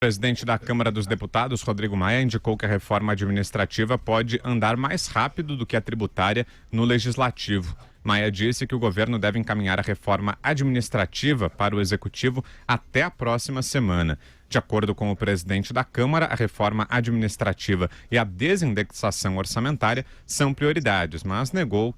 O presidente da Câmara dos Deputados, Rodrigo Maia, indicou que a reforma administrativa pode andar mais rápido do que a tributária no Legislativo. Maia disse que o governo deve encaminhar a reforma administrativa para o Executivo até a próxima semana. De acordo com o presidente da Câmara, a reforma administrativa e a desindexação orçamentária são prioridades, mas negou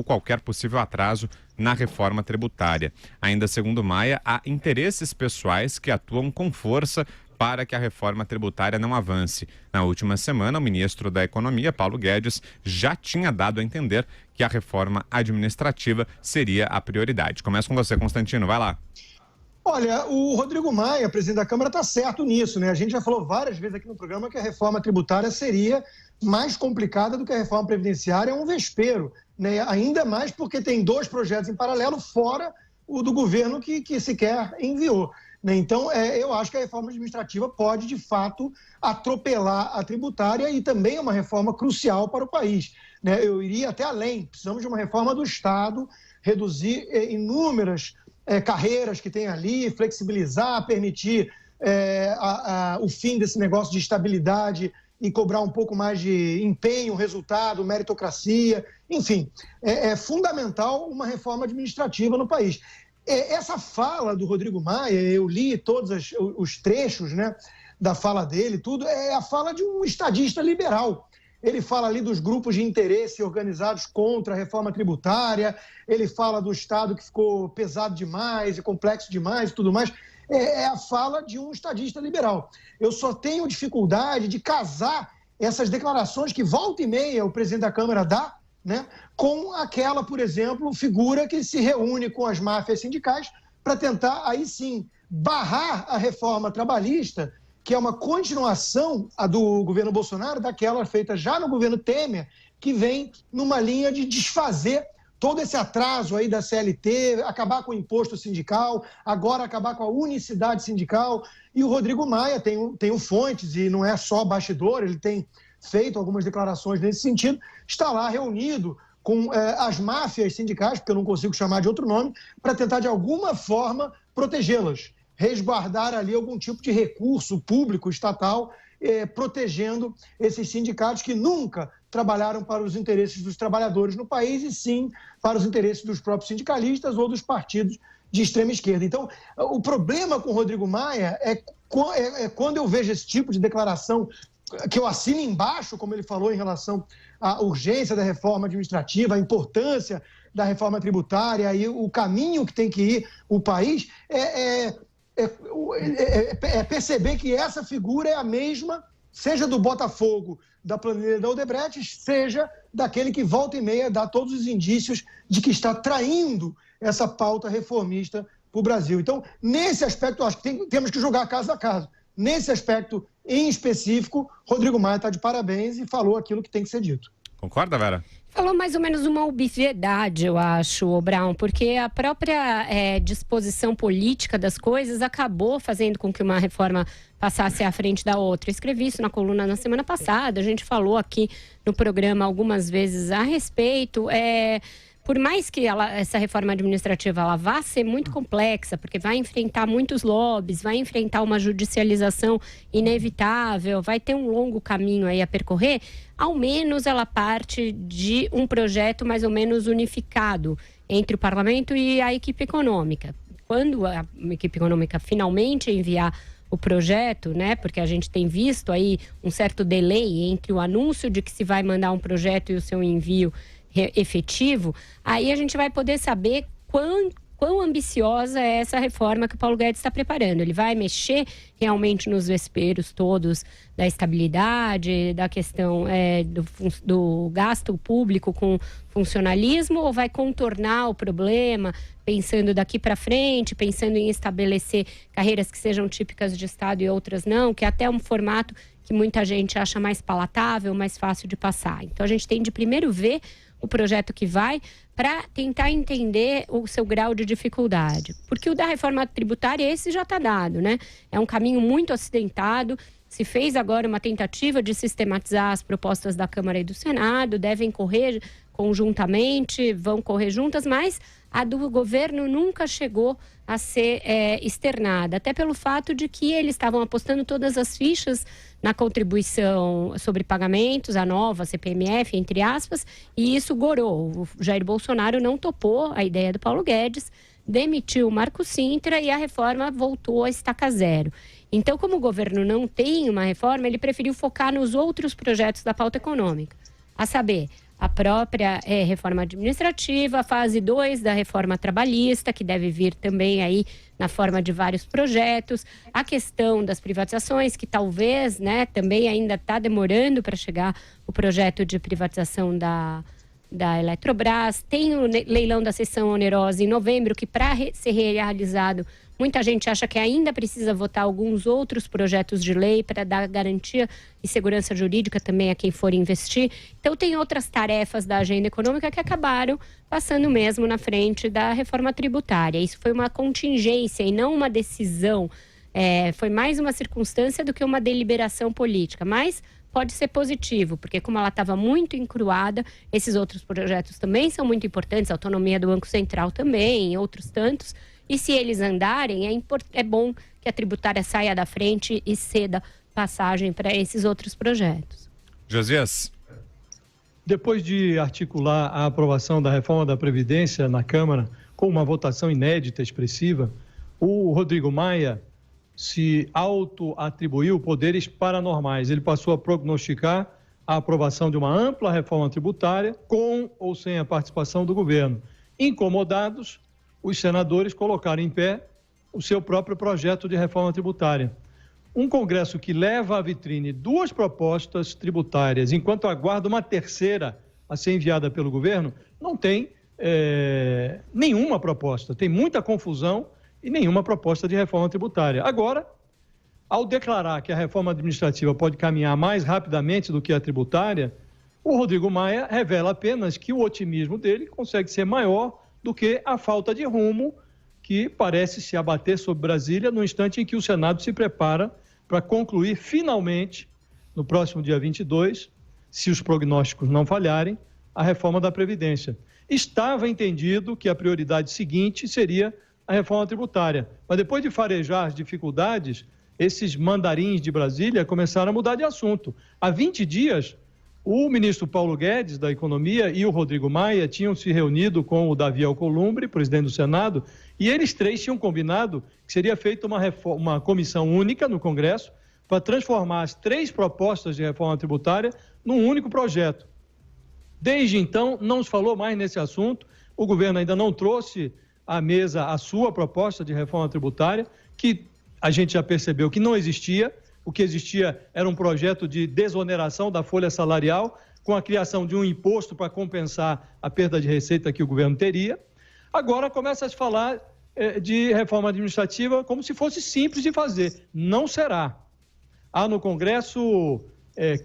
qualquer possível atraso na reforma tributária. Ainda segundo Maia, há interesses pessoais que atuam com força para que a reforma tributária não avance. Na última semana, o ministro da Economia, Paulo Guedes, já tinha dado a entender que a reforma administrativa seria a prioridade. Começa com você, Constantino, vai lá. Olha, o Rodrigo Maia, presidente da Câmara, está certo nisso, né? A gente já falou várias vezes aqui no programa que a reforma tributária seria mais complicada do que a reforma previdenciária, é um vespeiro, né? Ainda mais porque tem dois projetos em paralelo, fora o do governo que sequer enviou. Então, eu acho que a reforma administrativa pode, de fato, atropelar a tributária e também é uma reforma crucial para o país. Eu iria até além, precisamos de uma reforma do Estado, reduzir inúmeras carreiras que tem ali, flexibilizar, permitir o fim desse negócio de estabilidade e cobrar um pouco mais de empenho, resultado, meritocracia. Enfim, é fundamental uma reforma administrativa no país. Essa fala do Rodrigo Maia, eu li todos os trechos, né, da fala dele, tudo, é a fala de um estadista liberal. Ele fala ali dos grupos de interesse organizados contra a reforma tributária, ele fala do Estado que ficou pesado demais e complexo demais e tudo mais. É a fala de um estadista liberal. Eu só tenho dificuldade de casar essas declarações que volta e meia o presidente da Câmara dá, né, com aquela, por exemplo, figura que se reúne com as máfias sindicais para tentar, aí sim, barrar a reforma trabalhista, que é uma continuação do governo Bolsonaro, daquela feita já no governo Temer, que vem numa linha de desfazer todo esse atraso aí da CLT, acabar com o imposto sindical, agora acabar com a unicidade sindical. E o Rodrigo Maia tem fontes, e não é só bastidor, ele tem feito algumas declarações nesse sentido, está lá reunido com as máfias sindicais, porque eu não consigo chamar de outro nome, para tentar de alguma forma protegê-las, resguardar ali algum tipo de recurso público, estatal, protegendo esses sindicatos que nunca trabalharam para os interesses dos trabalhadores no país e sim para os interesses dos próprios sindicalistas ou dos partidos de extrema esquerda. Então, o problema com o Rodrigo Maia é quando eu vejo esse tipo de declaração que eu assino embaixo, como ele falou, em relação à urgência da reforma administrativa, a importância da reforma tributária e o caminho que tem que ir o país, perceber que essa figura é a mesma, seja do Botafogo, da planilha da Odebrecht, seja daquele que volta e meia dá todos os indícios de que está traindo essa pauta reformista para o Brasil. Então, nesse aspecto, acho que temos que jogar caso a caso. Nesse aspecto em específico, Rodrigo Maia está de parabéns e falou aquilo que tem que ser dito. Concorda, Vera? Falou mais ou menos uma obviedade, eu acho, Brown, porque a própria disposição política das coisas acabou fazendo com que uma reforma passasse à frente da outra. Escrevi isso na coluna na semana passada, a gente falou aqui no programa algumas vezes a respeito. Por mais que essa reforma administrativa ela vá ser muito complexa, porque vai enfrentar muitos lobbies, vai enfrentar uma judicialização inevitável, vai ter um longo caminho aí a percorrer, ao menos ela parte de um projeto mais ou menos unificado entre o parlamento e a equipe econômica. Quando a equipe econômica finalmente enviar o projeto, né, porque a gente tem visto aí um certo delay entre o anúncio de que se vai mandar um projeto e o seu envio efetivo, aí a gente vai poder saber quão ambiciosa é essa reforma que o Paulo Guedes está preparando. Ele vai mexer realmente nos vesperos todos da estabilidade, da questão do gasto público com funcionalismo, ou vai contornar o problema, pensando daqui para frente, pensando em estabelecer carreiras que sejam típicas de Estado e outras não, que é até um formato que muita gente acha mais palatável, mais fácil de passar. Então a gente tem de primeiro ver o projeto que vai, para tentar entender o seu grau de dificuldade. Porque o da reforma tributária, esse já está dado, né? É um caminho muito acidentado, se fez agora uma tentativa de sistematizar as propostas da Câmara e do Senado, devem correr conjuntamente, vão correr juntas, mas A do governo nunca chegou a ser externada, até pelo fato de que eles estavam apostando todas as fichas na contribuição sobre pagamentos, a nova CPMF, entre aspas, e isso gorou. O Jair Bolsonaro não topou a ideia do Paulo Guedes, demitiu o Marco Sintra e a reforma voltou a estaca zero. Então, como o governo não tem uma reforma, ele preferiu focar nos outros projetos da pauta econômica, a saber, a própria reforma administrativa, a fase 2 da reforma trabalhista, que deve vir também aí na forma de vários projetos, a questão das privatizações, que talvez, também ainda está demorando para chegar o projeto de privatização da Eletrobras, tem o leilão da cessão onerosa em novembro, que para ser realizado, muita gente acha que ainda precisa votar alguns outros projetos de lei para dar garantia e segurança jurídica também a quem for investir. Então tem outras tarefas da agenda econômica que acabaram passando mesmo na frente da reforma tributária. Isso foi uma contingência e não uma decisão, foi mais uma circunstância do que uma deliberação política, mas pode ser positivo, porque como ela estava muito encruada, esses outros projetos também são muito importantes, a autonomia do Banco Central também, outros tantos, e se eles andarem, é bom que a tributária saia da frente e ceda passagem para esses outros projetos. Josias. Depois de articular a aprovação da reforma da Previdência na Câmara com uma votação inédita, expressiva, o Rodrigo Maia se auto-atribuiu poderes paranormais. Ele passou a prognosticar a aprovação de uma ampla reforma tributária com ou sem a participação do governo. Incomodados, os senadores colocaram em pé o seu próprio projeto de reforma tributária. Um Congresso que leva à vitrine 2 propostas tributárias, enquanto aguarda uma terceira a ser enviada pelo governo, não tem nenhuma proposta. Tem muita confusão e nenhuma proposta de reforma tributária. Agora, ao declarar que a reforma administrativa pode caminhar mais rapidamente do que a tributária, o Rodrigo Maia revela apenas que o otimismo dele consegue ser maior do que a falta de rumo que parece se abater sobre Brasília no instante em que o Senado se prepara para concluir finalmente, no próximo dia 22, se os prognósticos não falharem, a reforma da Previdência. Estava entendido que a prioridade seguinte seria a reforma tributária, mas depois de farejar as dificuldades, esses mandarins de Brasília começaram a mudar de assunto. Há 20 dias, o ministro Paulo Guedes, da Economia, e o Rodrigo Maia tinham se reunido com o Davi Alcolumbre, presidente do Senado, e eles 3 tinham combinado que seria feita uma comissão única no Congresso para transformar as 3 propostas de reforma tributária num único projeto. Desde então, não se falou mais nesse assunto, o governo ainda não trouxe à mesa a sua proposta de reforma tributária, que a gente já percebeu que não existia. O que existia era um projeto de desoneração da folha salarial, com a criação de um imposto para compensar a perda de receita que o governo teria. Agora começa a se falar de reforma administrativa como se fosse simples de fazer. Não será. Há no Congresso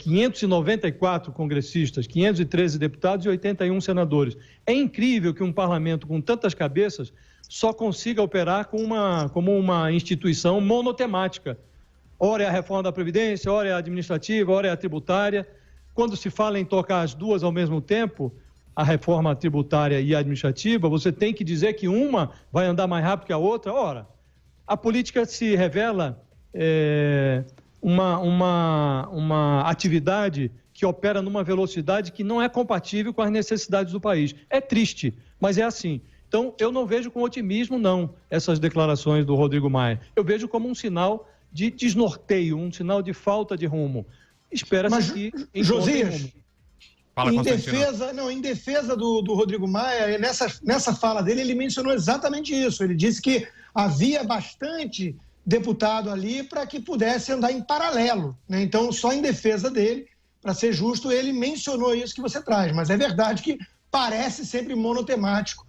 594 congressistas, 513 deputados e 81 senadores. É incrível que um parlamento com tantas cabeças só consiga operar como uma instituição monotemática. Ora é a reforma da Previdência, ora é a administrativa, ora é a tributária. Quando se fala em tocar as duas ao mesmo tempo, a reforma tributária e a administrativa, você tem que dizer que uma vai andar mais rápido que a outra. Ora, a política se revela uma atividade que opera numa velocidade que não é compatível com as necessidades do país. É triste, mas é assim. Então, eu não vejo com otimismo, não, essas declarações do Rodrigo Maia. Eu vejo como um sinal de desnorteio, um sinal de falta de rumo. Espera-se que... Josias, Fala, em defesa do Rodrigo Maia, nessa fala dele, ele mencionou exatamente isso. Ele disse que havia bastante deputado ali para que pudesse andar em paralelo, né? Então, só em defesa dele, para ser justo, ele mencionou isso que você traz. Mas é verdade que parece sempre monotemático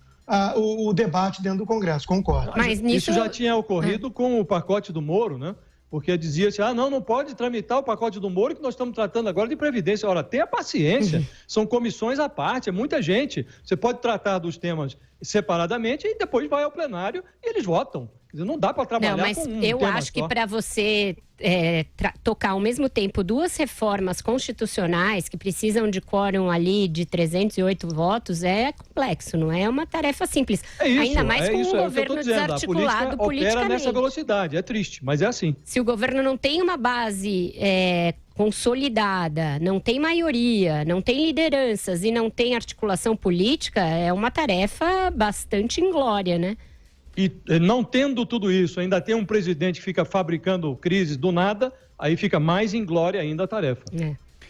o debate dentro do Congresso, concordo. Mas isso já tinha ocorrido com o pacote do Moro, né? Porque dizia-se, não pode tramitar o pacote do Moro, que nós estamos tratando agora de Previdência. Ora, tenha paciência, são comissões à parte, é muita gente. Você pode tratar dos temas separadamente e depois vai ao plenário e eles votam. Quer dizer, não dá para trabalhar não, mas com um eu tema acho que só. para você tocar ao mesmo tempo duas reformas constitucionais que precisam de quórum ali de 308 votos é complexo, não é uma tarefa simples. É isso, ainda mais com um governo A desarticulado política opera nessa politicamente. velocidade, é triste, mas é assim. Se o governo não tem uma base consolidada, não tem maioria, não tem lideranças e não tem articulação política, é uma tarefa bastante inglória, né? E não tendo tudo isso, ainda tem um presidente que fica fabricando crises do nada, aí fica mais inglória ainda a tarefa. É.